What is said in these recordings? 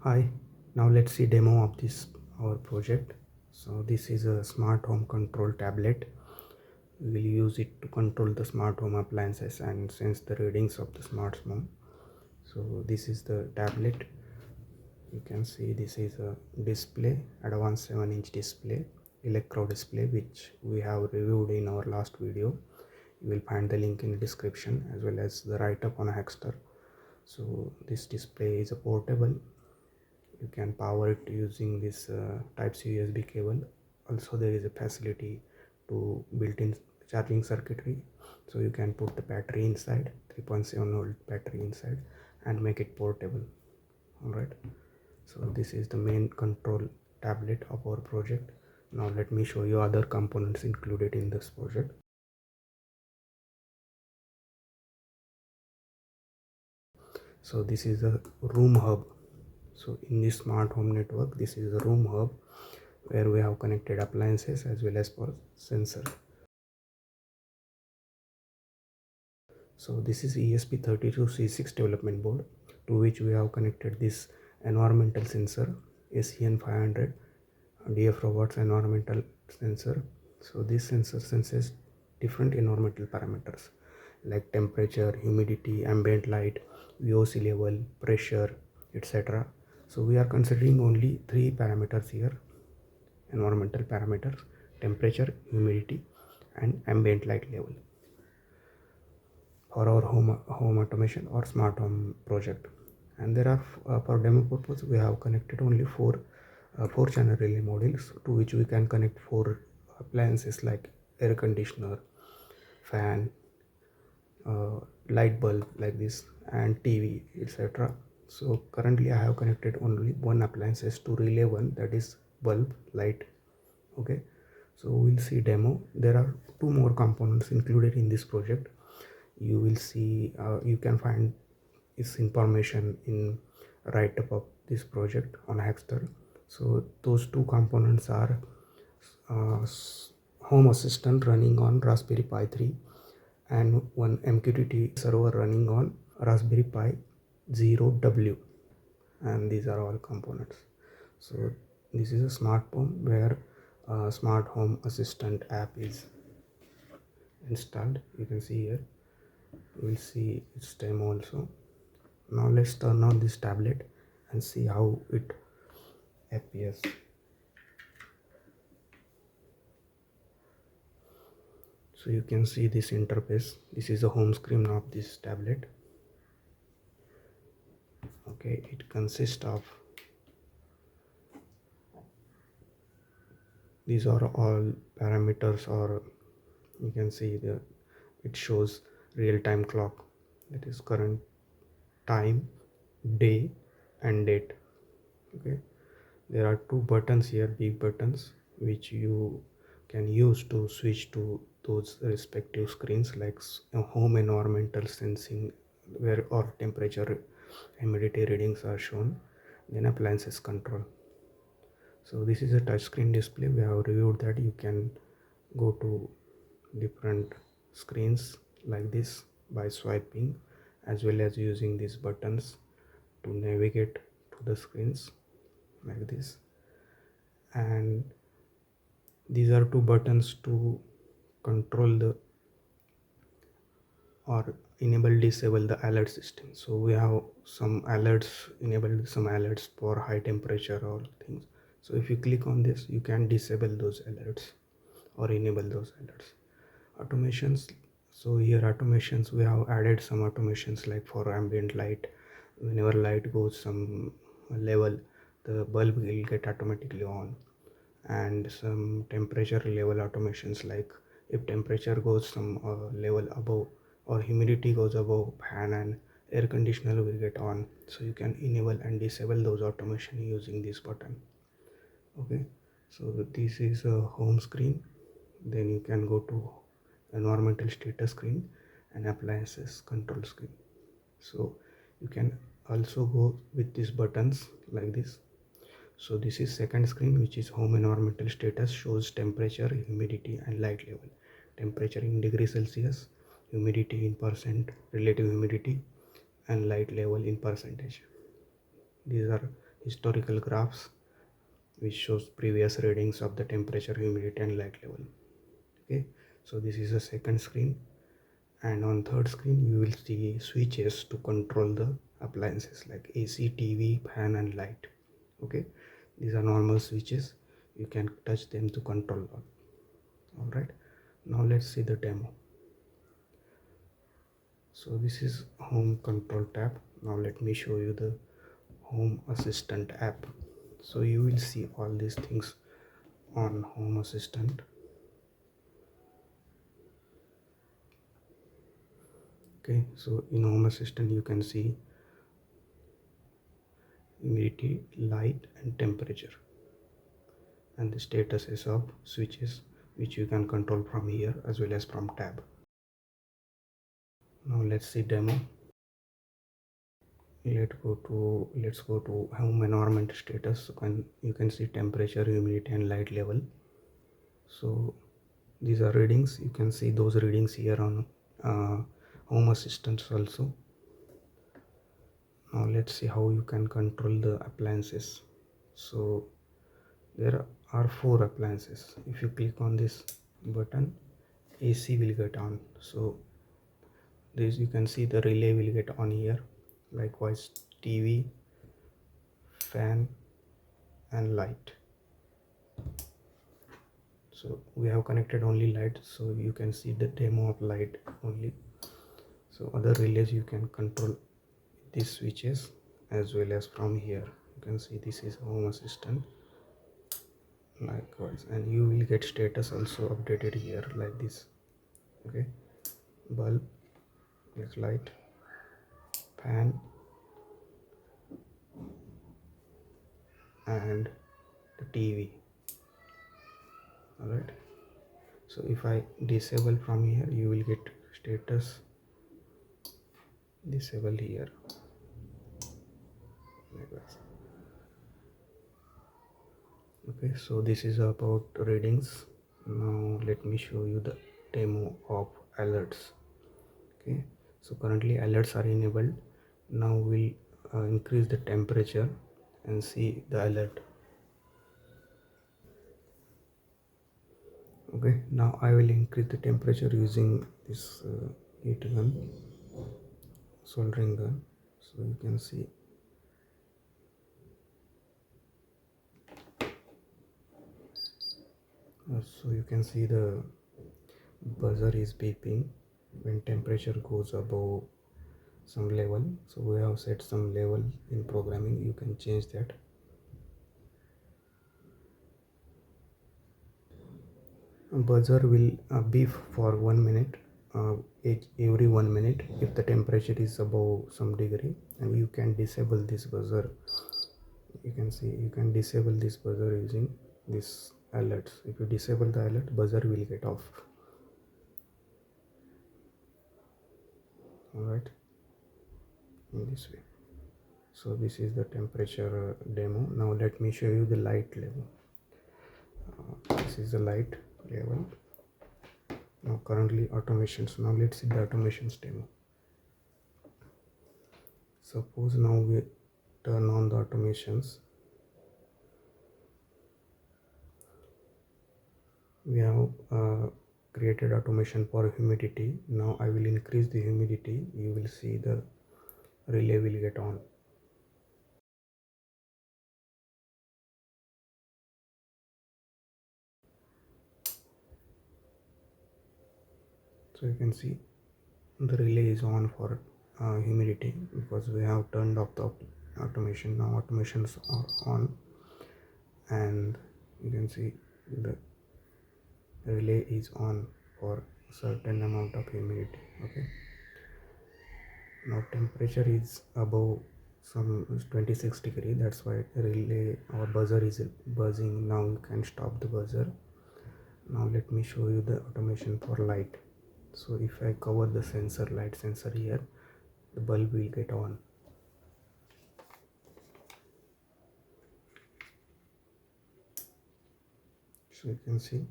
Hi, now let's see demo of this our project. So this is a smart home control tablet. We will use it to control the smart home appliances and sense the readings of the smart home. So this is the tablet. You can see this is a display, advanced 7-inch display, Elecrow display, which we have reviewed in our last video. You will find the link in the description as well as the write-up on Hackster. So this display is a portable. You can power it using this Type-C USB cable. Also there is a facility to built-in charging circuitry, so you can put the battery inside, 3.7 volt battery inside, and make it portable. All right, so this is the main control tablet of our project. Now let me show you other components included in this project. So this is a room hub. So in this smart home network, this is a room hub where we have connected appliances as well as for sensor. So this is ESP32C6 development board, to which we have connected this environmental sensor SEN500 DF robots environmental sensor. So this sensor senses different environmental parameters like temperature, humidity, ambient light, VOC level, pressure, etc. So we are considering only three parameters here: environmental parameters, temperature, humidity, and ambient light level for our home automation or smart home project. And there are for demo purpose we have connected only four channel relay modules, to which we can connect four appliances like air conditioner, fan, light bulb like this, and TV, etc. So currently I have connected only one appliances to relay one, that is bulb light. Okay, so we'll see demo. There are two more components included in this project. You will see you can find this information in write-up of this project on Hackster. So those two components are uh, home assistant running on Raspberry Pi 3 and one MQTT server running on Raspberry Pi 0W, and these are all components. So this is a smart home where smart home assistant app is installed. You can see here, we'll see its demo also. Now let's turn on this tablet and see how it appears. So you can see this interface. This is the home screen of this tablet. Okay, it consists of, these are all parameters, or you can see the, it shows real-time clock, that is current time, day, and date. Okay, there are two buttons here, big buttons, which you can use to switch to those respective screens, like home environmental sensing, where our temperature, humidity readings are shown, then appliances control. So this is a touchscreen display. We have reviewed that. You can go to different screens like this by swiping, as well as using these buttons to navigate to the screens like this. And these are two buttons to control the or enable disable the alert system. So we have some alerts enabled, some alerts for high temperature or things. So if you click on this, you can disable those alerts or enable those alerts. Automations, so here automations, we have added some automations like for ambient light. Whenever light goes some level, the bulb will get automatically on. And some temperature level automations, like if temperature goes some level above, or humidity goes above, fan and air conditioner will get on. So you can enable and disable those automation using this button. Okay, so this is a home screen. Then you can go to environmental status screen and appliances control screen. So you can also go with these buttons like this. So this is second screen, which is home environmental status, shows temperature, humidity and light level. Temperature in degrees Celsius, humidity in %, relative humidity, and light level in percentage. These are historical graphs which shows previous readings of the temperature, humidity and light level. Okay, so this is the second screen, and on third screen you will see switches to control the appliances like AC, TV, fan and light. Okay, these are normal switches, you can touch them to control all right. Now let's see the demo. So this is home control tab. Now let me show you the home assistant app. So you will see all these things on home assistant. Okay, so in home assistant you can see humidity, light and temperature, and the statuses of switches which you can control from here as well as from tab. Now let's see demo. Let's go to home environment status. You can see temperature, humidity and light level. So these are readings, you can see those readings here on home assistants also. Now let's see how you can control the appliances. So there are 4 appliances. If you click on this button, AC will get on. So this, you can see the relay will get on here. Likewise TV, fan and light. So we have connected only light, so you can see the demo of light only. So other relays you can control these switches as well as from here. You can see this is home assistant. Likewise, and you will get status also updated here like this. Okay, bulb, yes, light, fan and the TV. All right, so if I disable from here, you will get status disable here like this. Okay, so this is about readings. Now let me show you the demo of alerts. Okay, so currently alerts are enabled. Now we'll increase the temperature and see the alert. Okay, now I will increase the temperature using this heat gun, soldering gun. So you can see the buzzer is beeping when temperature goes above some level. So we have set some level in programming, you can change that. Buzzer will beep for 1 minute, every 1 minute if the temperature is above some degree, and you can disable this buzzer. You can see you can disable this buzzer using this alerts. If you disable the alert, buzzer will get off. All right, in this way. So this is the temperature demo. Now let me show you the light level. This is the light level. Now currently automations. Now let's see the automations demo. Suppose now we turn on the automations. We have created automation for humidity. Now I will increase the humidity. You will see the relay will get on. So you can see the relay is on for humidity because we have turned off the automation. Now automations are on, and you can see the relay is on for certain amount of humidity. Okay, now temperature is above some 26 degree, that's why relay or buzzer is buzzing. Now you can stop the buzzer. Now let me show you the automation for light. So if I cover the sensor, light sensor here, the bulb will get on. So you can see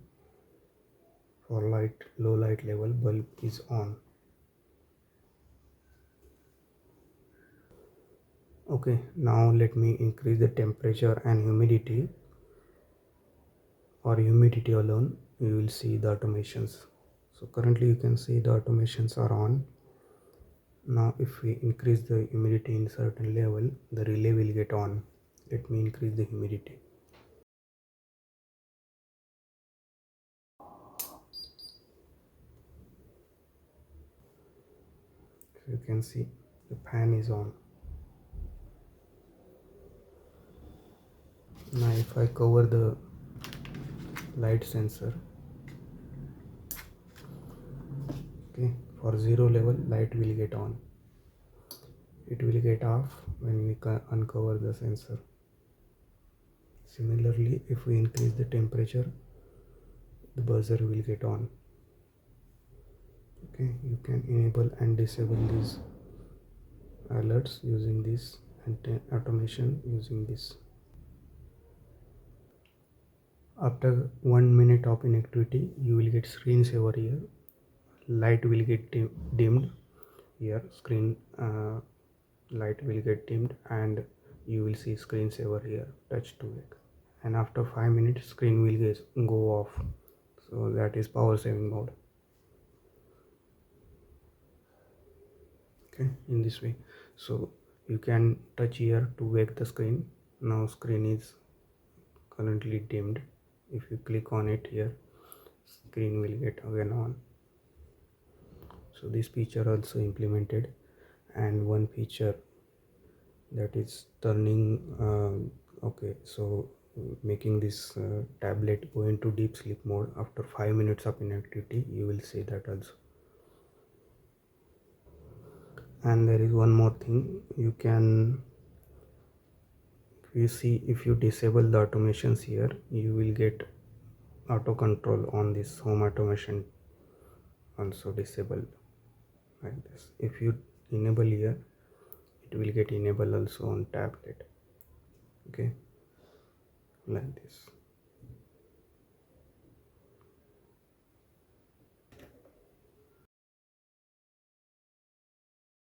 for light, low light level, bulb is on. Okay, now let me increase the temperature and humidity, or humidity alone. You will see the automations. So currently you can see the automations are on. Now if we increase the humidity in certain level, the relay will get on. Let me increase the humidity. So you can see the fan is on. Now if I cover the light sensor, okay, for 0 level light will get on. It will get off when we uncover the sensor. Similarly, if we increase the temperature, the buzzer will get on. Okay, you can enable and disable these alerts using this, and automation using this. After 1 minute of inactivity, you will get screensaver here. Light will get dimmed here. Screen light will get dimmed, and you will see screensaver here. Touch to wake, and after 5 minutes, screen will go off. So that is power saving mode. Okay, in this way. So you can touch here to wake the screen. Now screen is currently dimmed. If you click on it here, screen will get again on. So this feature also implemented, and one feature that is turning okay, so making this tablet go into deep sleep mode after 5 minutes of inactivity. You will see that also. And there is one more thing you can, you see, if you disable the automations here, you will get auto control on this home automation also disabled, like this. If you enable here, it will get enabled also on tablet. Okay, like this.